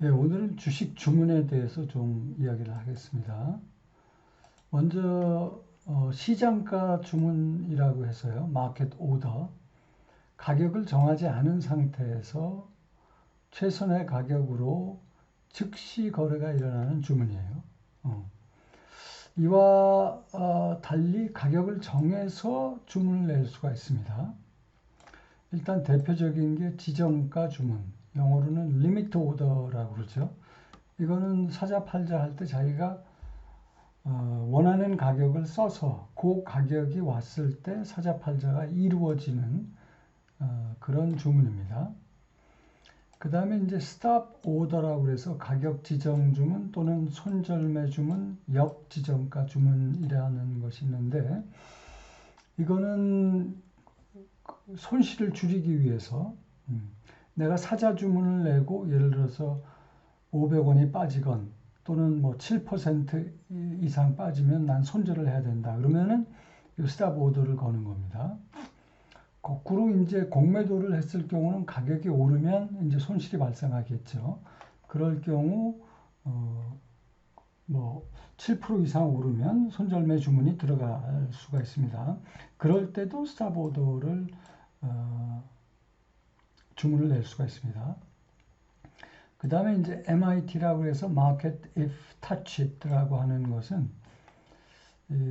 예, 오늘은 주식 주문에 대해서 좀 이야기를 하겠습니다. 먼저 시장가 주문이라고 해서요. 마켓 오더. 가격을 정하지 않은 상태에서 최선의 가격으로 즉시 거래가 일어나는 주문이에요. 어. 이와 달리 가격을 정해서 주문을 낼 수가 있습니다. 일단 대표적인 게 지정가 주문, 영어로는 리미트 오더라고 그러죠. 이거는 사자 팔자 할 때 자기가 원하는 가격을 써서 그 가격이 왔을 때 사자팔자가 이루어지는 그런 주문입니다. 그 다음에 이제 스탑 오더라고 해서 가격 지정 주문 또는 손절매 주문, 역지정가 주문이라는 것이 있는데 이거는 손실을 줄이기 위해서 내가 사자 주문을 내고 예를 들어서 500원이 빠지건 또는 뭐 7% 이상 빠지면 난 손절을 해야 된다. 그러면은 이 스탑 오더를 거는 겁니다. 거꾸로 이제 공매도를 했을 경우는 가격이 오르면 이제 손실이 발생하겠죠. 그럴 경우 뭐7% 이상 오르면 손절매 주문이 들어갈 수가 있습니다. 그럴 때도 스탑 오더를 주문을 낼 수가 있습니다. 그 다음에 이제 MIT라고 해서 Market If Touched라고 하는 것은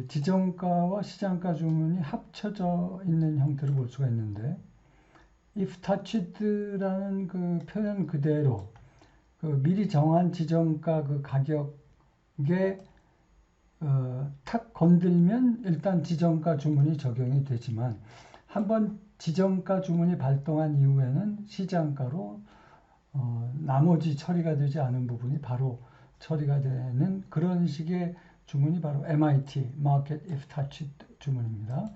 지정가와 시장가 주문이 합쳐져 있는 형태를 볼 수가 있는데 If Touched라는 그 표현 그대로 그 미리 정한 지정가 그 가격에 탁 건들면 일단 지정가 주문이 적용이 되지만 한번 지정가 주문이 발동한 이후에는 시장가로 나머지 처리가 되지 않은 부분이 바로 처리가 되는 그런 식의 주문이 바로 MIT, Market If Touched 주문입니다.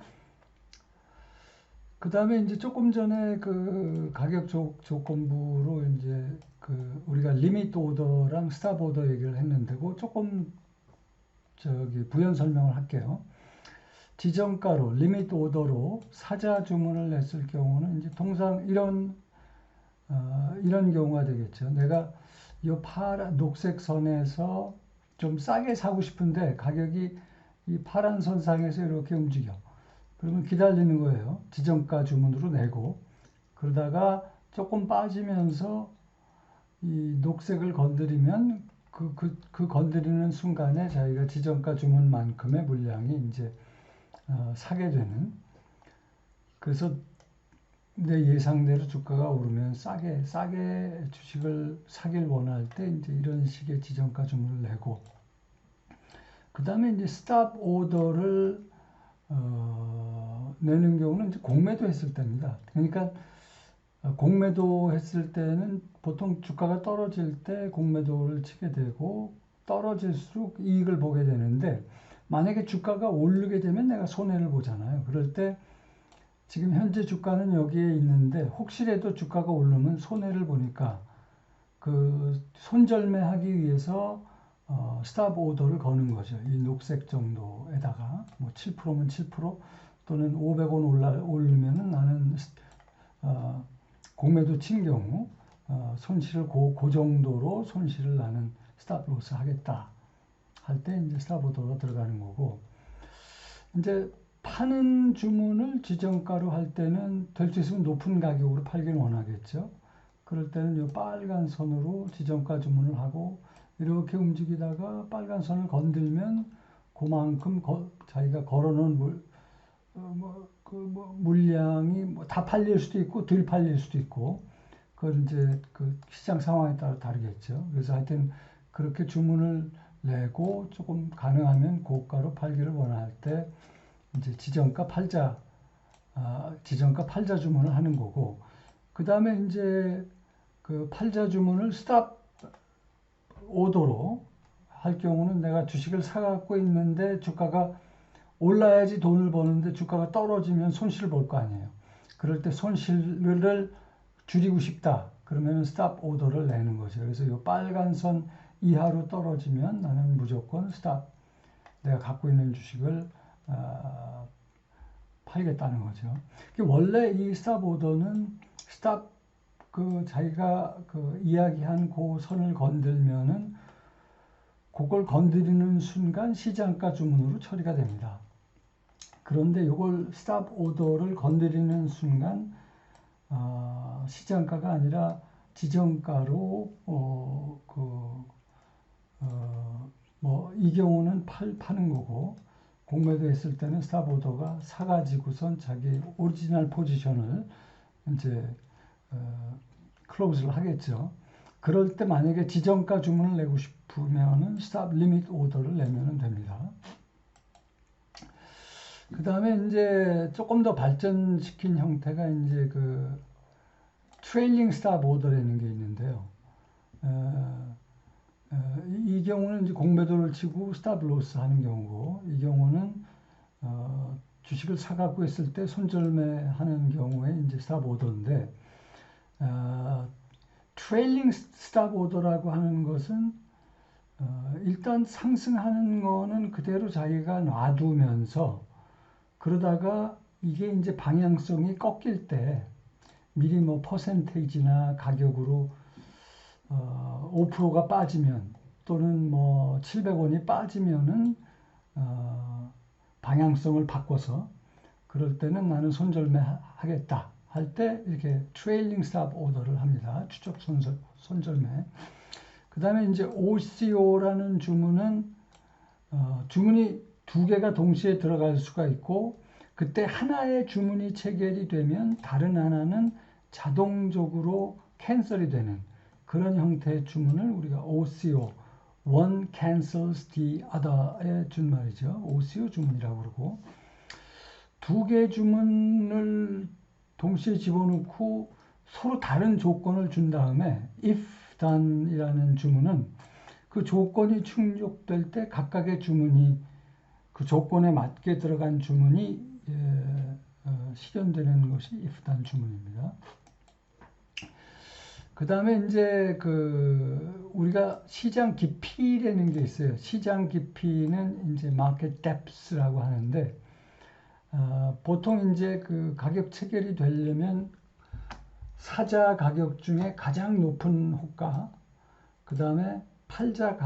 그 다음에 이제 조금 전에 그 가격 조건부로 이제 그 우리가 리미트 오더랑 스탑 오더 얘기를 했는데 그 조금 저기 부연 설명을 할게요. 지정가로 리미트 오더로 사자 주문을 냈을 경우는 이제 통상 이런 경우가 되겠죠. 내가 이 파란 녹색 선에서 좀 싸게 사고 싶은데 가격이 이 파란 선상에서 이렇게 움직여. 그러면 기다리는 거예요. 지정가 주문으로 내고 그러다가 조금 빠지면서 이 녹색을 건드리면 그 건드리는 순간에 자기가 지정가 주문만큼의 물량이 이제 사게 되는. 그래서 내 예상대로 주가가 오르면 싸게 주식을 사길 원할 때 이제 이런 식의 지정가 주문을 내고 그 다음에 이제 스탑 오더를 내는 경우는 이제 공매도 했을 때입니다. 그러니까 공매도 했을 때는 보통 주가가 떨어질 때 공매도를 치게 되고 떨어질수록 이익을 보게 되는데 만약에 주가가 오르게 되면 내가 손해를 보잖아요. 그럴 때 지금 현재 주가는 여기에 있는데 혹시라도 주가가 오르면 손해를 보니까 그 손절매하기 위해서 스탑 오더를 거는 거죠. 이 녹색 정도에다가 뭐 7%면 7% 또는 500원 오르면은 나는 공매도 친 경우 손실을 그 정도로 손실을 나는 스탑 로스 하겠다 할 때 이제 스탑 오더가 들어가는 거고 이제 파는 주문을 지정가로 할 때는 될 수 있으면 높은 가격으로 팔길 원하겠죠. 그럴 때는 이 빨간 선으로 지정가 주문을 하고 이렇게 움직이다가 빨간 선을 건들면 그만큼 자기가 걸어놓은 물량이 뭐다 팔릴 수도 있고 덜 팔릴 수도 있고 그건 이제 그 시장 상황에 따라 다르겠죠. 그래서 하여튼 그렇게 주문을 내고 조금 가능하면 고가로 팔기를 원할 때 이제 지정가 팔자 주문을 하는 거고, 그 다음에 이제 그 팔자 주문을 스탑 오더로 할 경우는 내가 주식을 사갖고 있는데 주가가 올라야지 돈을 버는데 주가가 떨어지면 손실을 볼 거 아니에요. 그럴 때 손실을 줄이고 싶다. 그러면 스탑 오더를 내는 거죠. 그래서 이 빨간 선 이하로 떨어지면 나는 무조건 스탑, 내가 갖고 있는 주식을 팔겠다는 거죠. 원래 이 스탑 오더는 스탑 자기가 이야기한 그 선을 건들면은 그걸 건드리는 순간 시장가 주문으로 처리가 됩니다. 그런데 이걸 스탑 오더를 건드리는 순간 시장가가 아니라 지정가로 이 경우는 파는 거고, 공매도했을 때는 스탑 오더가 사가지고선 자기 오리지널 포지션을 이제 클로즈를 하겠죠. 그럴 때 만약에 지정가 주문을 내고 싶으면은 스탑 리밋 오더를 내면 됩니다. 그 다음에 이제 조금 더 발전시킨 형태가 이제 트레일링 스탑 오더라는 게 있는데요. 이 경우는 이제 공매도를 치고 스탑 로스 하는 경우고, 이 경우는 주식을 사갖고 있을 때 손절매 하는 경우에 이제 스탑 오더인데, 트레일링 스탑 오더라고 하는 것은 일단 상승하는 거는 그대로 자기가 놔두면서, 그러다가 이게 이제 방향성이 꺾일 때 미리 퍼센테이지나 가격으로 5%가 빠지면, 또는 700원이 빠지면은 방향성을 바꿔서, 그럴 때는 나는 손절매 하겠다 할 때 이렇게 트레일링 스탑 오더를 합니다. 추적 손절매. 그 다음에 이제 OCO라는 주문은 주문이 두 개가 동시에 들어갈 수가 있고, 그때 하나의 주문이 체결이 되면 다른 하나는 자동적으로 캔슬이 되는 그런 형태의 주문을 우리가 OCO, One cancels the other의 준말이죠. OCO 주문이라고 그러고, 두 개의 주문을 동시에 집어넣고 서로 다른 조건을 준 다음에 if done이라는 주문은 그 조건이 충족될 때 각각의 주문이 그 조건에 맞게 들어간 주문이 실현되는 것이 if done 주문입니다. 그 다음에 이제 우리가 시장 깊이라는 게 있어요. 시장 깊이는 이제 마켓 뎁스라고 하는데, 보통 이제 가격 체결이 되려면 사자 가격 중에 가장 높은 호가, 그 다음에 팔자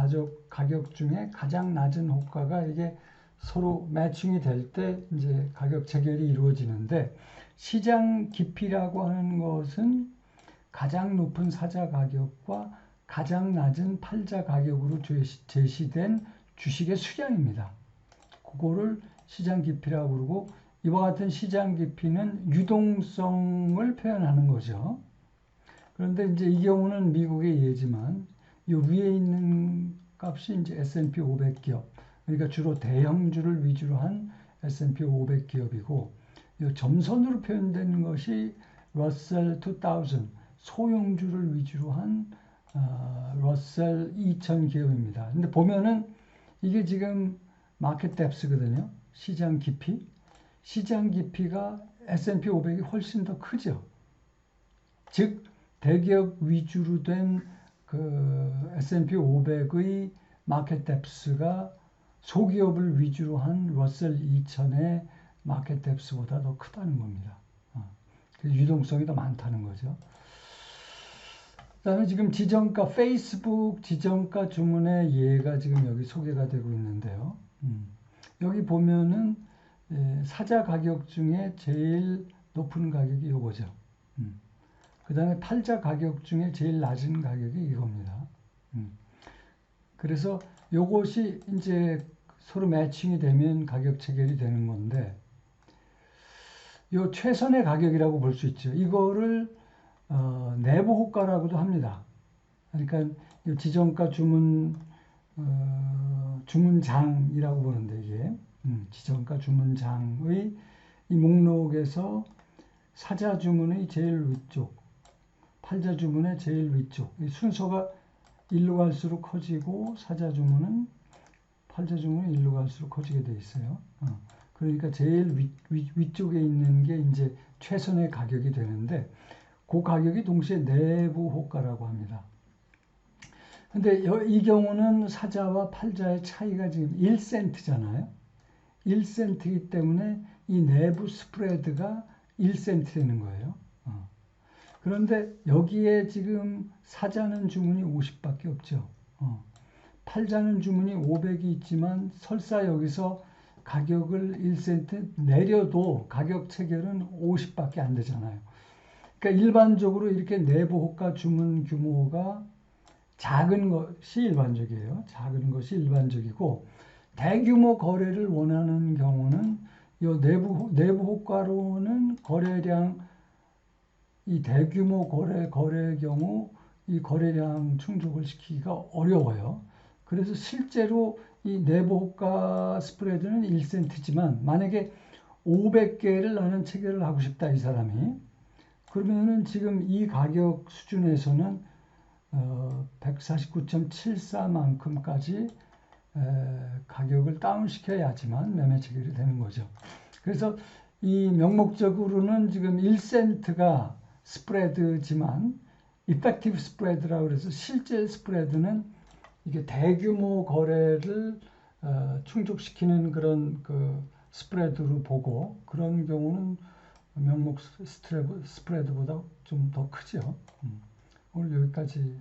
가격 중에 가장 낮은 호가가 이게 서로 매칭이 될 때 이제 가격 체결이 이루어지는데, 시장 깊이라고 하는 것은 가장 높은 사자 가격과 가장 낮은 팔자 가격으로 제시된 주식의 수량입니다. 그거를 시장 깊이라고 그러고, 이와 같은 시장 깊이는 유동성을 표현하는 거죠. 그런데 이제 이 경우는 미국의 예지만, 이 위에 있는 값이 이제 S&P 500 기업, 그러니까 주로 대형주를 위주로 한 S&P 500 기업이고, 이 점선으로 표현되는 것이 러셀 2000, 소형주를 위주로 한 러셀 2000 기업입니다. 근데 보면은 이게 지금 마켓 뎁스거든요. 시장 깊이. 시장 깊이가 S&P 500이 훨씬 더 크죠. 즉 대기업 위주로 된 S&P 500의 마켓 뎁스가 소기업을 위주로 한 러셀 2000의 마켓 뎁스보다 더 크다는 겁니다. 유동성이 더 많다는 거죠. 그 다음에 지금 지정가, 페이스북 지정가 주문의 예가 지금 여기 소개가 되고 있는데요. 여기 보면은 사자 가격 중에 제일 높은 가격이 이거죠. 그 다음에 팔자 가격 중에 제일 낮은 가격이 이겁니다. 그래서 요것이 이제 서로 매칭이 되면 가격 체결이 되는 건데, 요 최선의 가격이라고 볼 수 있죠. 이거를 내부 호가라고도 합니다. 그러니까 이 지정가 주문장이라고 보는데, 이게 지정가 주문장의 이 목록에서 사자 주문의 제일 위쪽, 팔자 주문의 제일 위쪽, 이 순서가 일로 갈수록 커지고 팔자 주문은 일로 갈수록 커지게 돼 있어요. 그러니까 제일 위쪽에 있는 게 이제 최선의 가격이 되는데, 그 가격이 동시에 내부 호가라고 합니다. 근데 이 경우는 사자와 팔자의 차이가 지금 1센트잖아요. 1센트이기 때문에 이 내부 스프레드가 1센트라는 거예요. 그런데 여기에 지금 사자는 주문이 50밖에 없죠. 팔자는 주문이 500이 있지만 설사 여기서 가격을 1센트 내려도 가격 체결은 50밖에 안 되잖아요. 그러니까 일반적으로 이렇게 내부 호가 주문 규모가 작은 것이 일반적이에요. 작은 것이 일반적이고 대규모 거래를 원하는 경우는 이 내부 호가로는 거래량 이 대규모 거래의 경우 이 거래량 충족을 시키기가 어려워요. 그래서 실제로 이 내부 호가 스프레드는 1센트지만 만약에 500개를 나는 체결을 하고 싶다 이 사람이 그러면은 지금 이 가격 수준에서는 149.74만큼까지 가격을 다운시켜야지만 매매 체결이 되는 거죠. 그래서 이 명목적으로는 지금 1센트가 스프레드지만 이펙티브 스프레드라고 해서 실제 스프레드는 이게 대규모 거래를 충족시키는 그런 그 스프레드로 보고 그런 경우는 명목 스프레드보다 좀 더 크죠. 오늘 여기까지